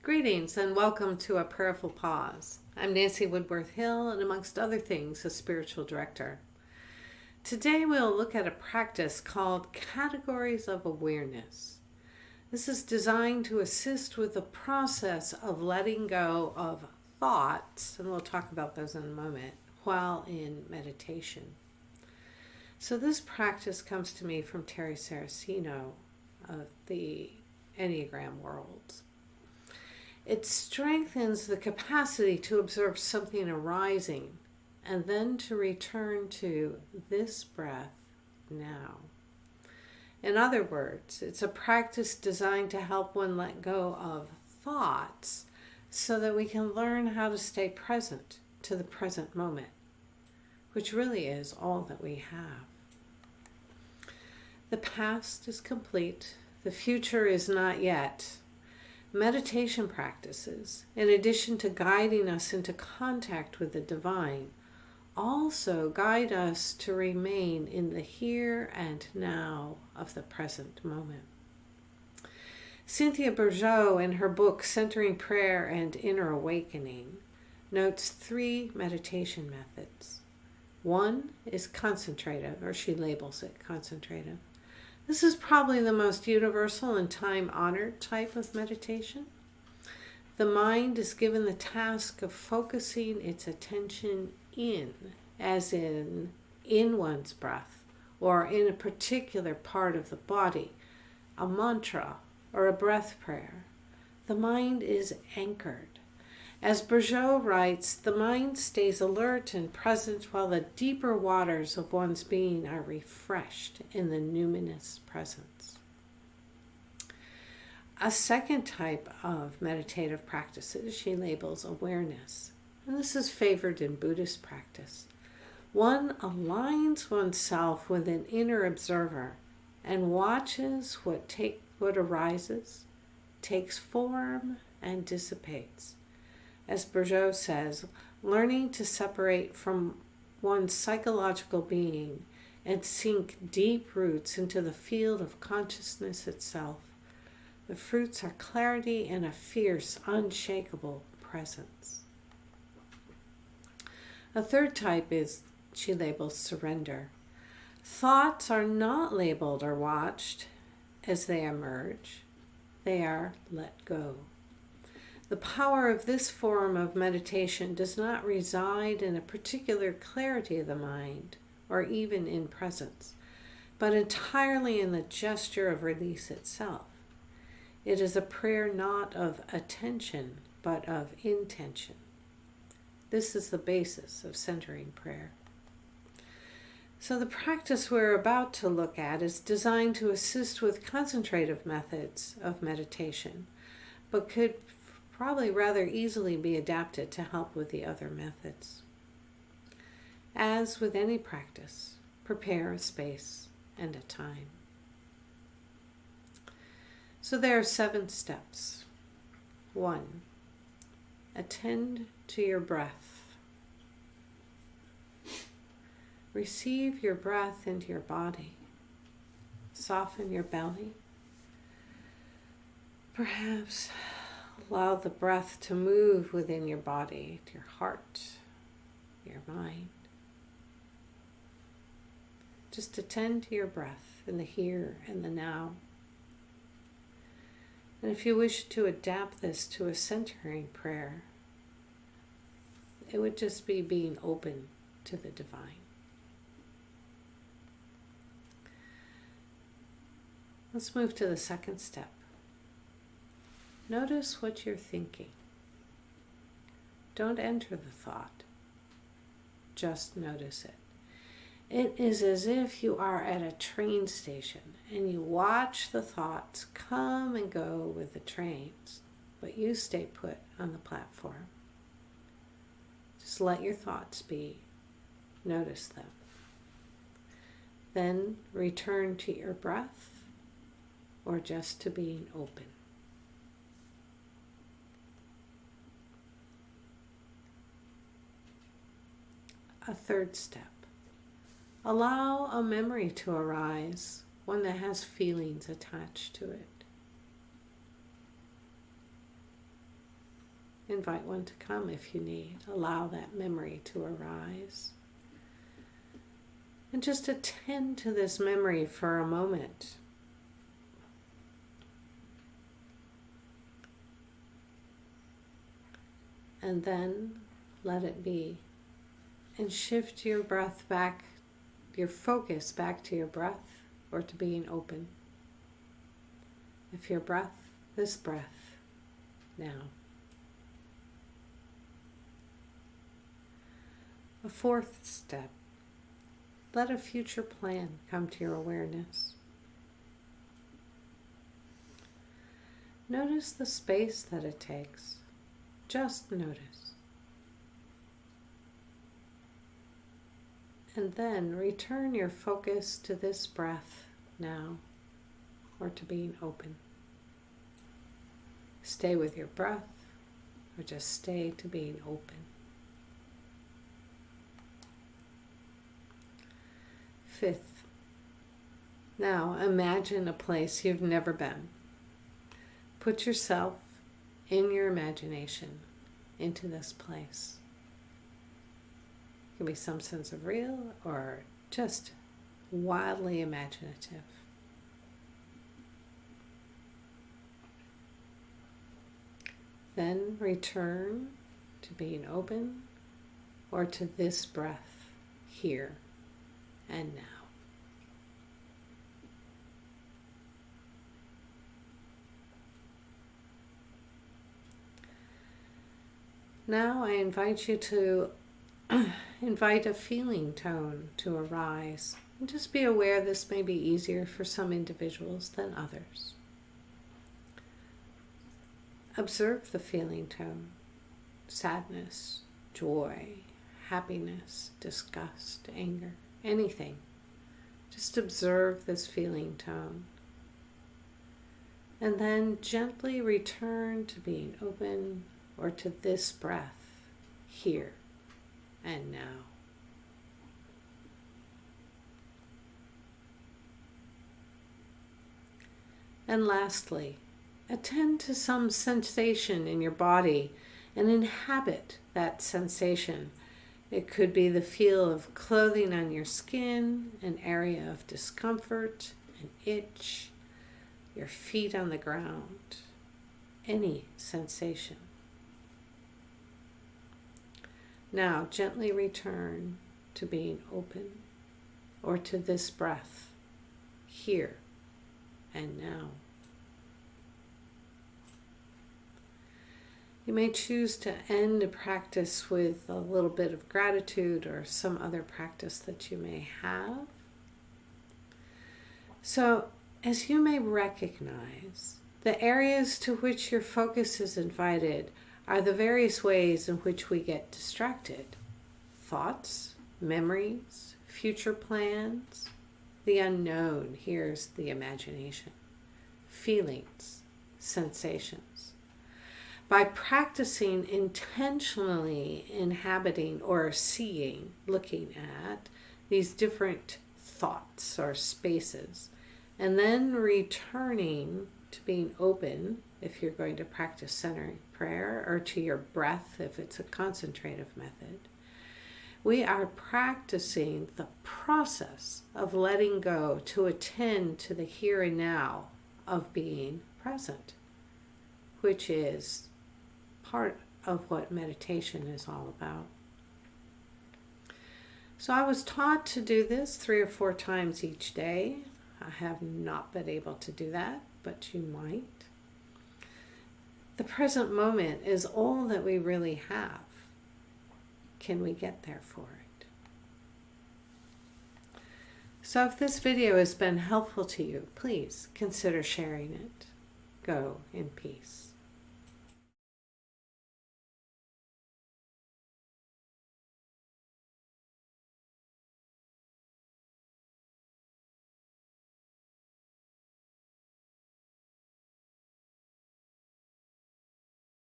Greetings and welcome to a Prayerful Pause. I'm Nancy Woodworth-Hill and amongst other things, a spiritual director. Today we'll look at a practice called Categories of Awareness. This is designed to assist with the process of letting go of thoughts, and we'll talk about those in a moment, while in meditation. So this practice comes to me from Terry Saraceno of the Enneagram world. It strengthens the capacity to observe something arising and then to return to this breath now. In other words, it's a practice designed to help one let go of thoughts so that we can learn how to stay present to the present moment, which really is all that we have. The past is complete, the future is not yet. Meditation practices, in addition to guiding us into contact with the divine, also guide us to remain in the here and now of the present moment. Cynthia Bourgeault, in her book Centering Prayer and Inner Awakening, notes 3 meditation methods. One is concentrative, or she labels it concentrative. This is probably the most universal and time-honored type of meditation. The mind is given the task of focusing its attention in, as in one's breath, or in a particular part of the body, a mantra or a breath prayer. The mind is anchored. As Bourgeault writes, the mind stays alert and present while the deeper waters of one's being are refreshed in the numinous presence. A second type of meditative practices she labels awareness, and this is favored in Buddhist practice. One aligns oneself with an inner observer and watches what arises, takes form, and dissipates. As Bourgeault says, learning to separate from one's psychological being and sink deep roots into the field of consciousness itself. The fruits are clarity and a fierce, unshakable presence. A third type is, she labels surrender. Thoughts are not labeled or watched as they emerge. They are let go. The power of this form of meditation does not reside in a particular clarity of the mind or even in presence, but entirely in the gesture of release itself. It is a prayer not of attention, but of intention. This is the basis of centering prayer. So the practice we're about to look at is designed to assist with concentrative methods of meditation, but could probably rather easily be adapted to help with the other methods. As with any practice, prepare a space and a time. So there are 7 steps. 1. Attend to your breath. Receive your breath into your body. Soften your belly. Perhaps allow the breath to move within your body, to your heart, your mind. Just attend to your breath in the here and the now. And if you wish to adapt this to a centering prayer, it would just be being open to the divine. Let's move to the second step. Notice what you're thinking. Don't enter the thought. Just notice it. It is as if you are at a train station and you watch the thoughts come and go with the trains, but you stay put on the platform. Just let your thoughts be. Notice them. Then return to your breath or just to being open. A third step. Allow a memory to arise, one that has feelings attached to it. invite one to come if you need. Allow that memory to arise. And just attend to this memory for a moment. And then let it be. And shift your breath back, your focus back to your breath or to being open. If your breath, this breath, now. A fourth step. Let a future plan come to your awareness. Notice the space that it takes. Just notice. And then return your focus to this breath now, or to being open. Stay with your breath, or just stay to being open. Fifth, now imagine a place you've never been. Put yourself in your imagination into this place. It can be some sense of real or just wildly imaginative. Then return to being open or to this breath here and now. Now I invite you to invite a feeling tone to arise. And just be aware this may be easier for some individuals than others. Observe the feeling tone. Sadness, joy, happiness, disgust, anger, anything. Just observe this feeling tone. And then gently return to being open or to this breath here and now. And lastly, attend to some sensation in your body and inhabit that sensation. It could be the feel of clothing on your skin, an area of discomfort, an itch, your feet on the ground, any sensation. Now gently return to being open or to this breath here and now. You may choose to end a practice with a little bit of gratitude or some other practice that you may have. So, as you may recognize, the areas to which your focus is invited are the various ways in which we get distracted. Thoughts, memories, future plans, the unknown, here's the imagination, feelings, sensations. By practicing intentionally inhabiting or seeing, looking at these different thoughts or spaces, and then returning to being open if you're going to practice centering prayer, or to your breath if it's a concentrative method, we are practicing the process of letting go to attend to the here and now of being present, which is part of what meditation is all about. So I was taught to do this 3 or 4 times each day. I have not been able to do that, but you might. The present moment is all that we really have. Can we get there for it? So if this video has been helpful to you, please consider sharing it. Go in peace.